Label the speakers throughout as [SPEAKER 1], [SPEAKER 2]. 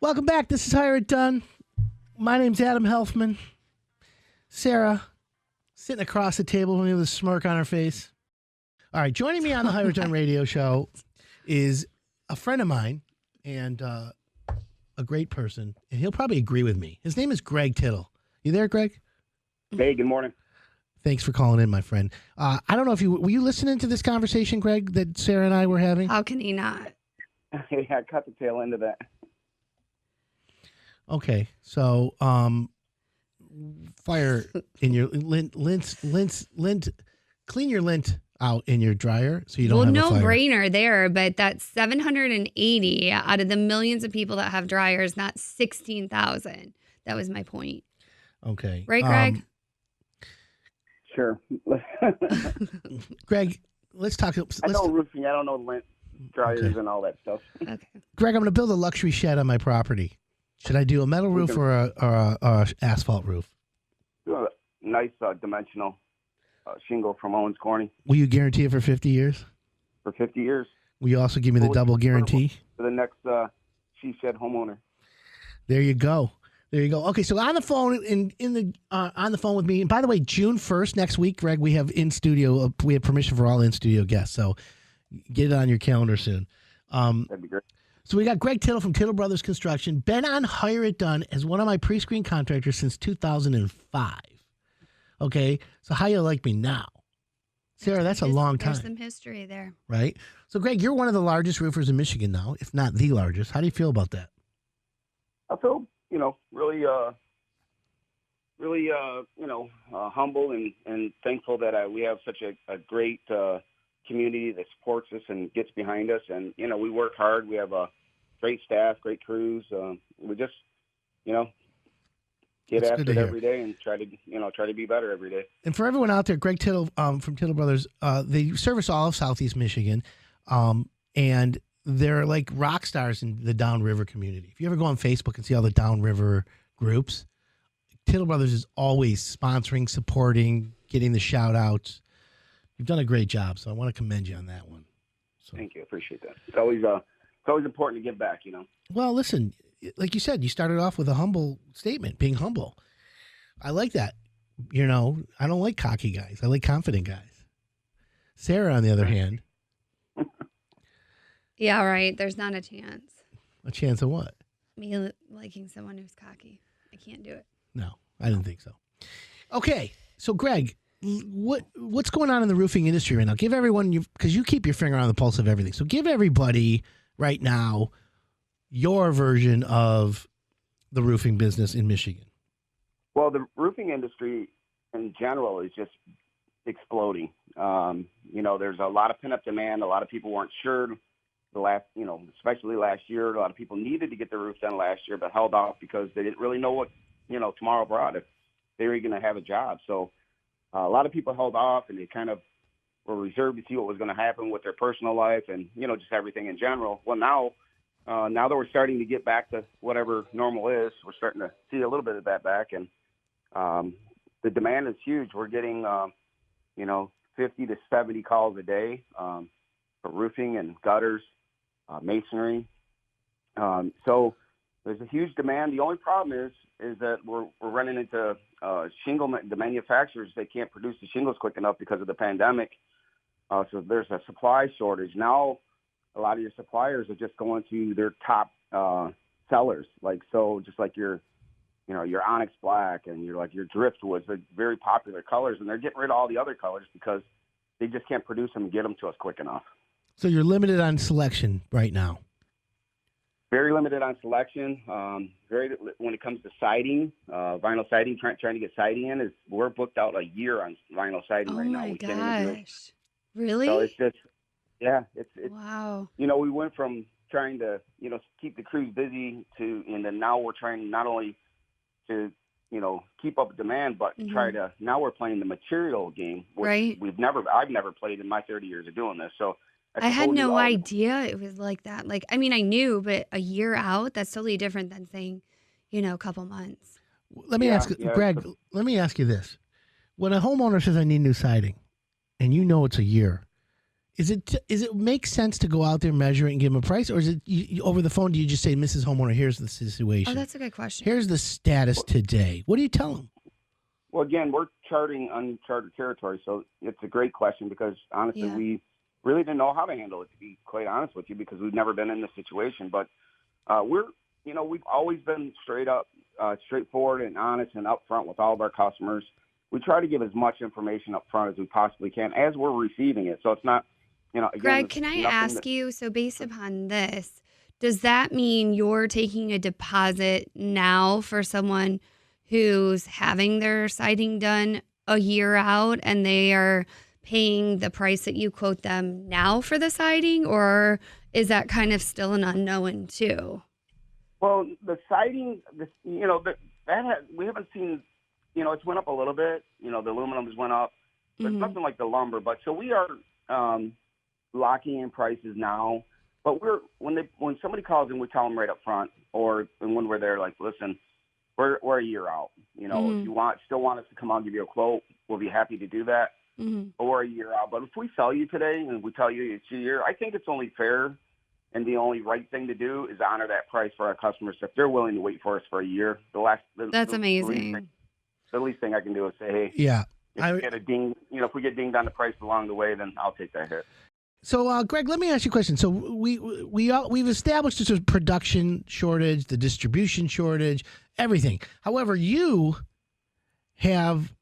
[SPEAKER 1] Welcome back. This is Hire It Done. My name's Adam Helfman. Sarah, sitting across the table with me with a smirk on her face. All right, joining me on the Hire It Done radio show is a friend of mine and a great person, and he'll probably agree with me. His name is Greg Tittle. You there, Greg?
[SPEAKER 2] Hey, good morning.
[SPEAKER 1] Thanks for calling in, my friend. I don't know if were you listening to this conversation, Greg, that Sarah and I were having?
[SPEAKER 3] How can he not?
[SPEAKER 2] Yeah, I cut the tail end of that.
[SPEAKER 1] Okay, so fire in your lint, clean your lint out in your dryer so you don't have a fire.
[SPEAKER 3] No brainer there, but that's 780 out of the millions of people that have dryers, not 16,000. That was my point.
[SPEAKER 1] Okay.
[SPEAKER 3] Right, Greg?
[SPEAKER 2] Sure.
[SPEAKER 1] Greg, let's talk.
[SPEAKER 2] I know roofing. I don't know lint dryers and all that stuff.
[SPEAKER 3] Okay.
[SPEAKER 1] Greg, I'm going to build a luxury shed on my property. Should I do a metal roof or a asphalt roof?
[SPEAKER 2] Do a nice dimensional shingle from Owens Corning.
[SPEAKER 1] Will you guarantee it for 50 years?
[SPEAKER 2] For 50 years.
[SPEAKER 1] Will you also give me the double guarantee?
[SPEAKER 2] For the next she shed homeowner.
[SPEAKER 1] There you go. There you go. Okay, so on the phone on the phone with me. And by the way, June 1st next week, Greg, we have in studio. We have permission for all in studio guests. So get it on your calendar soon.
[SPEAKER 2] That'd be great.
[SPEAKER 1] So we got Greg Tittle from Tittle Brothers Construction. Been on Hire It Done as one of my pre-screen contractors since 2005. Okay, so how you like me now? Sarah, that's a long time.
[SPEAKER 3] There's some history there.
[SPEAKER 1] Right? So Greg, you're one of the largest roofers in Michigan now, if not the largest. How do you feel about that?
[SPEAKER 2] I feel, really humble and thankful that we have such a great community that supports us and gets behind us. And, we work hard. We have a great staff, great crews. We just, get
[SPEAKER 1] That's
[SPEAKER 2] after it every day and try to be better every day.
[SPEAKER 1] And for everyone out there, Greg Tittle from Tittle Brothers, they service all of Southeast Michigan. And they're like rock stars in the downriver community. If you ever go on Facebook and see all the downriver groups, Tittle Brothers is always sponsoring, supporting, getting the shout outs. You've done a great job, so I want to commend you on that one. So.
[SPEAKER 2] Thank you. I appreciate that. It's always important to give back,
[SPEAKER 1] Well, listen, like you said, you started off with a humble statement, being humble. I like that. I don't like cocky guys. I like confident guys. Sarah, on the other hand.
[SPEAKER 3] Yeah, right. There's not a chance.
[SPEAKER 1] A chance of what?
[SPEAKER 3] Me liking someone who's cocky. I can't do it.
[SPEAKER 1] No, I didn't think so. Okay, so Greg, what's going on in the roofing industry right now? Give everyone, because you keep your finger on the pulse of everything. So give everybody right now your version of the roofing business in Michigan.
[SPEAKER 2] Well, the roofing industry in general is just exploding. There's a lot of pent-up demand. A lot of people weren't sure especially last year. A lot of people needed to get their roof done last year, but held off because they didn't really know what, tomorrow brought, if they were going to have a job. So a lot of people held off, and they kind of were reserved to see what was going to happen with their personal life and, just everything in general. Well, now that we're starting to get back to whatever normal is, we're starting to see a little bit of that back. And the demand is huge. We're getting, 50 to 70 calls a day for roofing and gutters, masonry. So there's a huge demand. The only problem is that we're running into the manufacturers. They can't produce the shingles quick enough because of the pandemic. So there's a supply shortage. Now a lot of your suppliers are just going to their top sellers. Just like your Onyx Black and your Driftwoods, they're very popular colors, and they're getting rid of all the other colors because they just can't produce them and get them to us quick enough.
[SPEAKER 1] So you're limited on selection right now.
[SPEAKER 2] Very limited on selection. When it comes to siding, vinyl siding, trying to get siding in, we're booked out a year on vinyl siding right now.
[SPEAKER 3] Oh my gosh! Really?
[SPEAKER 2] So it's just, it's
[SPEAKER 3] wow.
[SPEAKER 2] We went from trying to keep the crews busy and then now we're trying not only to keep up with demand, but try to, now we're playing the material game, which
[SPEAKER 3] right.
[SPEAKER 2] I've never played in my 30 years of doing this. So
[SPEAKER 3] I had no idea it was like that. I knew, but a year out, that's totally different than saying, a couple months.
[SPEAKER 1] Let me ask Greg, let me ask you this. When a homeowner says I need new siding and it's a year, Is it make sense to go out there, measure it, and give them a price, or is it over the phone? Do you just say, "Mrs. Homeowner, here's the situation.
[SPEAKER 3] Oh, that's a good question.
[SPEAKER 1] Here's the status today." What do you tell them?
[SPEAKER 2] Well, again, we're charting uncharted territory, so it's a great question because honestly, we really didn't know how to handle it, to be quite honest with you, because we've never been in this situation. But we've always been straightforward and honest and upfront with all of our customers. We try to give as much information up front as we possibly can as we're receiving it. So it's not, again,
[SPEAKER 3] Greg, can I ask you, so based upon this, does that mean you're taking a deposit now for someone who's having their siding done a year out and they are paying the price that you quote them now for the siding, or is that kind of still an unknown too?
[SPEAKER 2] Well, the siding, we haven't seen, it's went up a little bit. The aluminums went up, but it's nothing like the lumber. But so we are locking in prices now. But when somebody calls in, we tell them right up front, and when we're there, like, listen, we're a year out. If you still want us to come out and give you a quote, we'll be happy to do that. But we're a year out. But if we sell you today and we tell you it's a year, I think it's only fair and the only right thing to do is honor that price for our customers. If they're willing to wait for us for a year,
[SPEAKER 3] that's amazing.
[SPEAKER 2] The least thing I can do is say, hey, if we get a ding, if we get dinged on the price along the way, then I'll take that hit.
[SPEAKER 1] So, Greg, let me ask you a question. So we've established this production shortage, the distribution shortage, everything. However, you have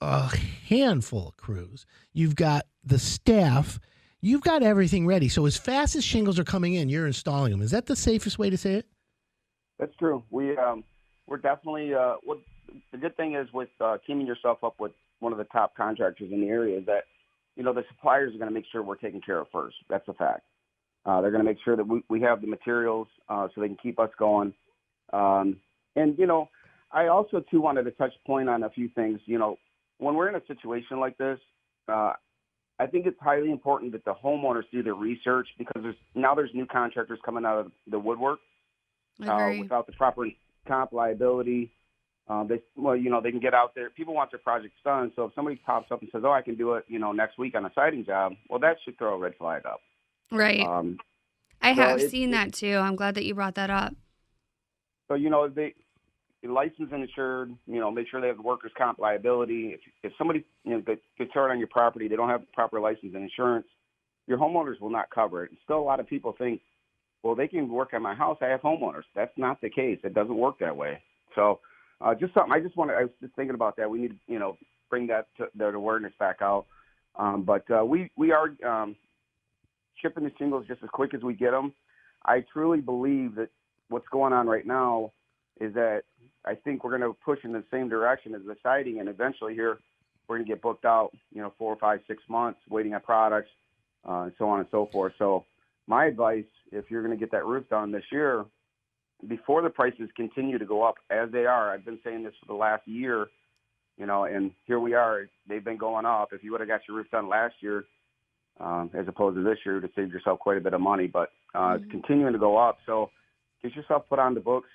[SPEAKER 1] a handful of crews. You've got the staff. You've got everything ready. So as fast as shingles are coming in, you're installing them. Is that the safest way to say it?
[SPEAKER 2] That's true. We're definitely the good thing is with teaming yourself up with one of the top contractors in the area is that the suppliers are going to make sure we're taken care of first. That's a fact. They're going to make sure that we have the materials so they can keep us going. I also too wanted to touch point on a few things. When we're in a situation like this, I think it's highly important that the homeowners do their research because there's new contractors coming out of the woodwork without the proper comp liability. They can get out there. People want their projects done. So if somebody pops up and says, "Oh, I can do it, next week on a siding job," well, that should throw a red flag up.
[SPEAKER 3] Right. I have seen that too. I'm glad that you brought that up.
[SPEAKER 2] So they licensed and insured. Make sure they have the workers' comp liability. If somebody gets hurt on your property, they don't have the proper license and insurance, your homeowners will not cover it. And still, a lot of people think, well, they can work on my house. I have homeowners. That's not the case. It doesn't work that way. So. Just something I was just thinking about that. We need to, bring that awareness back out. But we are shipping the shingles just as quick as we get them. I truly believe that what's going on right now is that I think we're going to push in the same direction as the siding, and eventually here we're going to get booked out, 4, 5, 6 months waiting on products, and so on and so forth. So my advice, if you're going to get that roof done this year, before the prices continue to go up as they are, I've been saying this for the last year, and here we are. They've been going up. If you would have got your roof done last year, as opposed to this year, to save yourself quite a bit of money, but it's continuing to go up. So get yourself put on the books.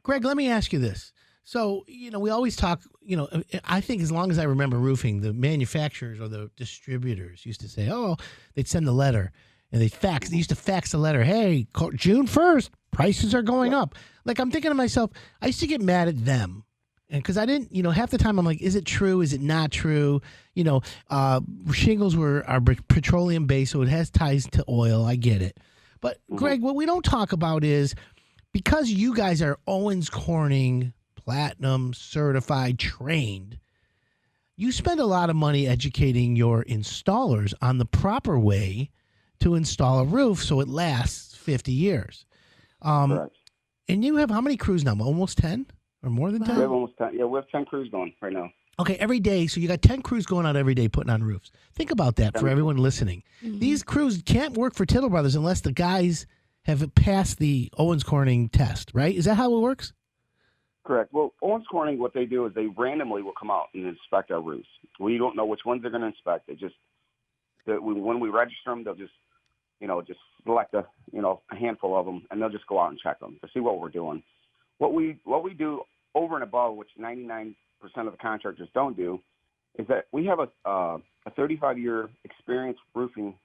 [SPEAKER 1] Greg, let me ask you this. So, we always talk, I think as long as I remember roofing, the manufacturers or the distributors used to say, they'd send the letter. And they used to fax the letter. Hey, June 1st, prices are going up. Like, I'm thinking to myself, I used to get mad at them. And because I didn't, half the time I'm like, is it true? Is it not true? Shingles are petroleum based, so it has ties to oil. I get it. But Greg, what we don't talk about is because you guys are Owens Corning Platinum certified trained, you spend a lot of money educating your installers on the proper way to install a roof so it lasts 50 years.
[SPEAKER 2] Correct.
[SPEAKER 1] And you have how many crews now? Almost 10 or more than 10?
[SPEAKER 2] We have almost 10. Yeah, we have 10 crews going right now.
[SPEAKER 1] Okay, every day. So you got 10 crews going out every day putting on roofs. Think about that for everyone listening. Mm-hmm. These crews can't work for Tittle Brothers unless the guys have passed the Owens Corning test, right? Is that how it works?
[SPEAKER 2] Correct. Well, Owens Corning, what they do is they randomly will come out and inspect our roofs. We don't know which ones they're going to inspect. When we register them, they'll just select a handful of them, and they'll just go out and check them to see what we're doing. What we do over and above, which 99% of the contractors don't do, is that we have a 35-year experienced roofing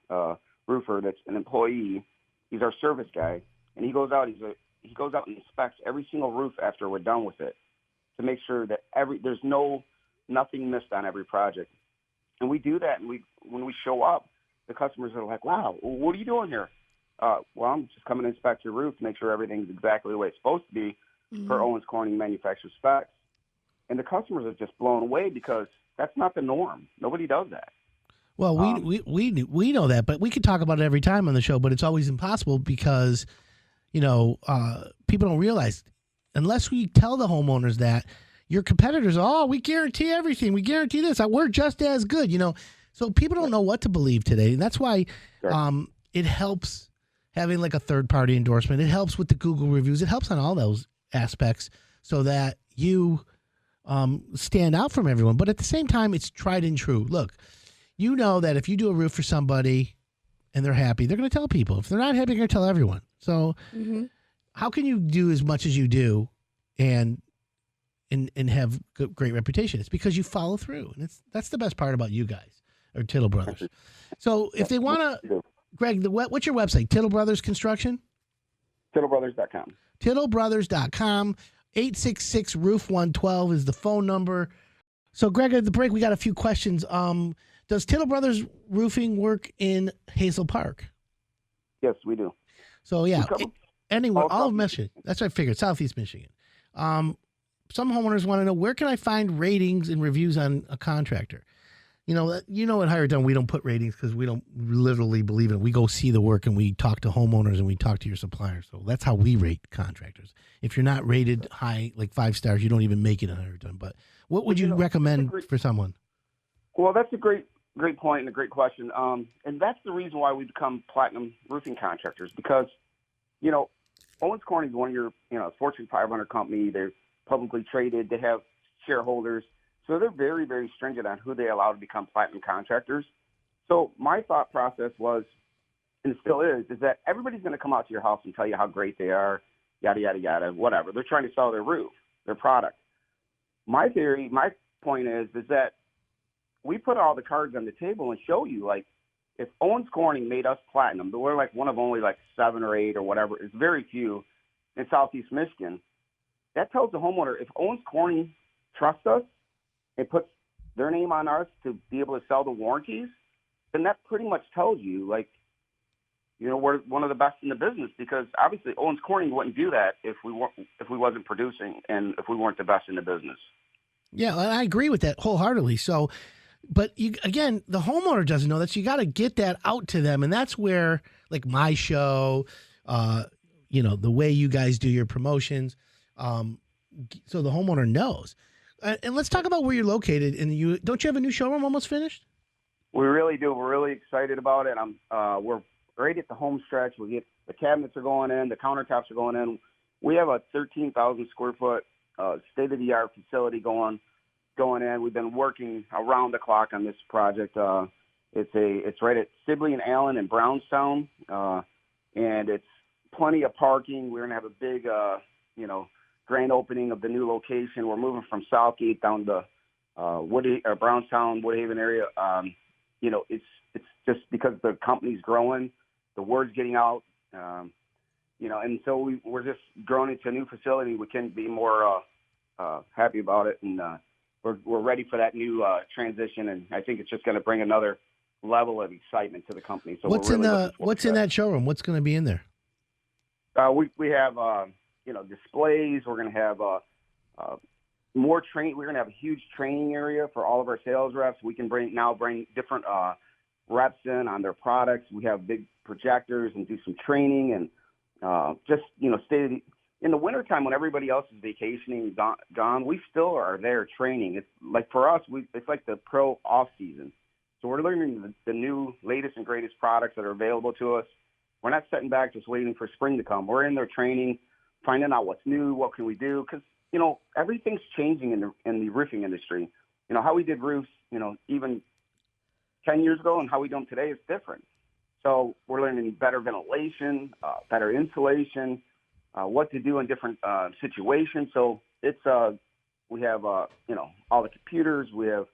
[SPEAKER 2] roofer that's an employee. He's our service guy, and he goes out. He goes out and inspects every single roof after we're done with it to make sure that there's nothing missed on every project. And we do that, and when we show up, the customers are like, "Wow, what are you doing here?" Well, I'm just coming to inspect your roof to make sure everything's exactly the way it's supposed to be per Owens Corning manufacturer specs. And the customers are just blown away because that's not the norm. Nobody does that.
[SPEAKER 1] Well, we know that, but we could talk about it every time on the show, but it's always impossible because, people don't realize, unless we tell the homeowners that, your competitors, we guarantee everything. We guarantee this. We're just as good, So people don't know what to believe today. And that's why it helps having like a third-party endorsement. It helps with the Google reviews. It helps on all those aspects so that you stand out from everyone. But at the same time, it's tried and true. Look, you know that if you do a roof for somebody and they're happy, they're going to tell people. If they're not happy, they're going to tell everyone. So how can you do as much as you do and have great reputation? It's because you follow through. And that's the best part about you guys, or Tittle Brothers. So if they want to, Greg, what's your website? Tittle Brothers Construction?
[SPEAKER 2] TittleBrothers.com.
[SPEAKER 1] TittleBrothers.com. 866-ROOF-112 is the phone number. So, Greg, at the break, we got a few questions. Does Tittle Brothers Roofing work in Hazel Park?
[SPEAKER 2] Yes, we do.
[SPEAKER 1] So, yeah, anywhere, all of Michigan. That's what I figured, Southeast Michigan. Some homeowners want to know, where can I find ratings and reviews on a contractor? At Higher Done, we don't put ratings because we don't literally believe in it. We go see the work and we talk to homeowners and we talk to your suppliers. So that's how we rate contractors. If you're not rated high, like 5 stars, you don't even make it in Higher Done. But what would you recommend for someone?
[SPEAKER 2] Well, that's a great point and a great question. And that's the reason why we become platinum roofing contractors, because, Owens Corning is one of your, Fortune 500 company. They're publicly traded. They have shareholders. So they're very, very stringent on who they allow to become platinum contractors. So my thought process was, and still is that everybody's going to come out to your house and tell you how great they are, yada, yada, yada, whatever. They're trying to sell their roof, their product. My point is that we put all the cards on the table and show you, like, if Owens Corning made us platinum, but we're like one of only like 7 or 8 or whatever, it's very few in Southeast Michigan, that tells the homeowner, if Owens Corning trusts us, it puts their name on us to be able to sell the warranties, then that pretty much tells you, like, we're one of the best in the business, because obviously Owens Corning wouldn't do that if we wasn't producing and if we weren't the best in the business.
[SPEAKER 1] Yeah, and I agree with that wholeheartedly. So, but again, the homeowner doesn't know that, so you got to get that out to them, and that's where, like, my show, the way you guys do your promotions, so the homeowner knows. And let's talk about where you're located. And don't you have a new showroom almost finished?
[SPEAKER 2] We really do. We're really excited about it. We're right at the home stretch. The cabinets are going in, the countertops are going in. We have a 13,000 square foot state-of-the-art facility going in. We've been working around the clock on this project. It's right at Sibley and Allen in Brownstown, and it's plenty of parking. We're gonna have a big, grand opening of the new location. We're moving from Southgate down to Brownstown, Woodhaven area. It's just because the company's growing, the word's getting out, and so we're just growing into a new facility. We couldn't be more happy about it, and we're ready for that new transition. And I think it's just going to bring another level of excitement to the company. So
[SPEAKER 1] what's in that showroom? What's going to be in there?
[SPEAKER 2] We have displays. We're going to have more training. We're going to have a huge training area for all of our sales reps. We can bring different reps in on their products. We have big projectors and do some training, and stay in the wintertime when everybody else is vacationing gone. We still are there training. It's like, for us, it's like the pro off season. So we're learning the new latest and greatest products that are available to us. We're not sitting back just waiting for spring to come. We're in there training, finding out what's new, what can we do, because everything's changing in the roofing industry. How we did roofs, even 10 years ago, and how we do them today is different. So we're learning better ventilation, better insulation, what to do in different situations. So it's we have all the computers, we have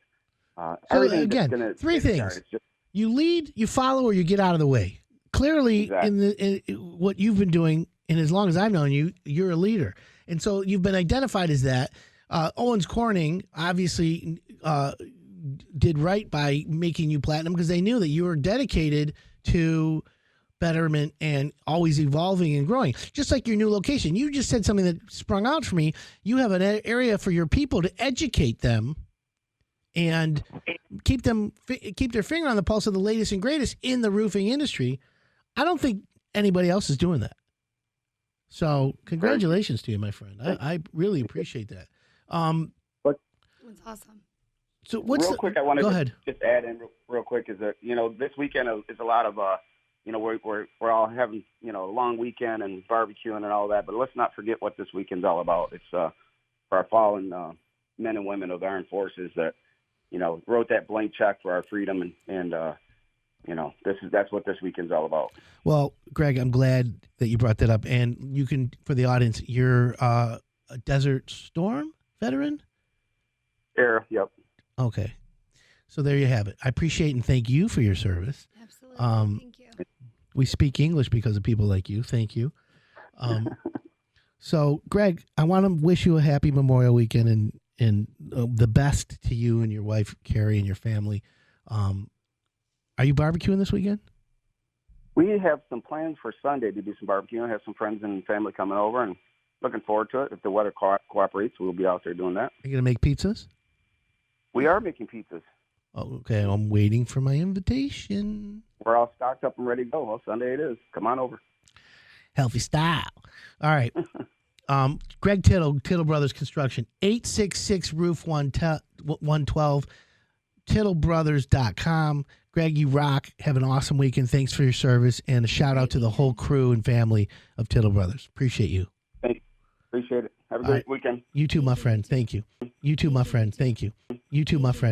[SPEAKER 1] So
[SPEAKER 2] everything's
[SPEAKER 1] again,
[SPEAKER 2] just gonna
[SPEAKER 1] three
[SPEAKER 2] kickstart.
[SPEAKER 1] things:
[SPEAKER 2] It's just
[SPEAKER 1] you lead, you follow, or you get out of the way. Clearly,
[SPEAKER 2] Exactly.
[SPEAKER 1] in what you've been doing, and as long as I've known you, you're a leader, and so you've been identified as that. Owens Corning obviously did right by making you platinum because they knew that you were dedicated to betterment and always evolving and growing. Just like your new location, you just said something that sprung out for me. You have an area for your people to educate them and keep their finger on the pulse of the latest and greatest in the roofing industry. I don't think anybody else is doing that. So congratulations to you, my friend. I really appreciate that.
[SPEAKER 3] That's awesome.
[SPEAKER 1] So what's
[SPEAKER 2] real quick, I wanted
[SPEAKER 1] go
[SPEAKER 2] to
[SPEAKER 1] ahead.
[SPEAKER 2] just add in real quick is that, this weekend is a lot of, we're all having, a long weekend and barbecuing and all that, but let's not forget what this weekend's all about. It's for our fallen men and women of the armed forces that, wrote that blank check for our freedom and that's what this weekend's all about.
[SPEAKER 1] Well, Greg, I'm glad that you brought that up. And you can, for the audience, you're a Desert Storm veteran?
[SPEAKER 2] Yep.
[SPEAKER 1] Okay. So there you have it. I appreciate and thank you for your service.
[SPEAKER 3] Absolutely. Thank you.
[SPEAKER 1] We speak English because of people like you. Thank you. So, Greg, I want to wish you a happy Memorial Weekend and the best to you and your wife, Carrie, and your family. Are you barbecuing this weekend?
[SPEAKER 2] We have some plans for Sunday to do some barbecuing. Have some friends and family coming over and looking forward to it. If the weather cooperates, we'll be out there doing that.
[SPEAKER 1] Are you going to make pizzas?
[SPEAKER 2] We are making pizzas.
[SPEAKER 1] Oh, okay. I'm waiting for my invitation.
[SPEAKER 2] We're all stocked up and ready to go. Well, Sunday it is. Come on over.
[SPEAKER 1] Healthy style. All right. Greg Tittle, Tittle Brothers Construction, 866-ROOF-112, TittleBrothers.com. Greg, you rock. Have an awesome weekend. Thanks for your service. And a shout out to the whole crew and family of Tittle Brothers. Appreciate you.
[SPEAKER 2] Thank you. Appreciate it. Have a great weekend.
[SPEAKER 1] You too, my friend. Thank you. You too, my friend. Thank you. You too, my friend.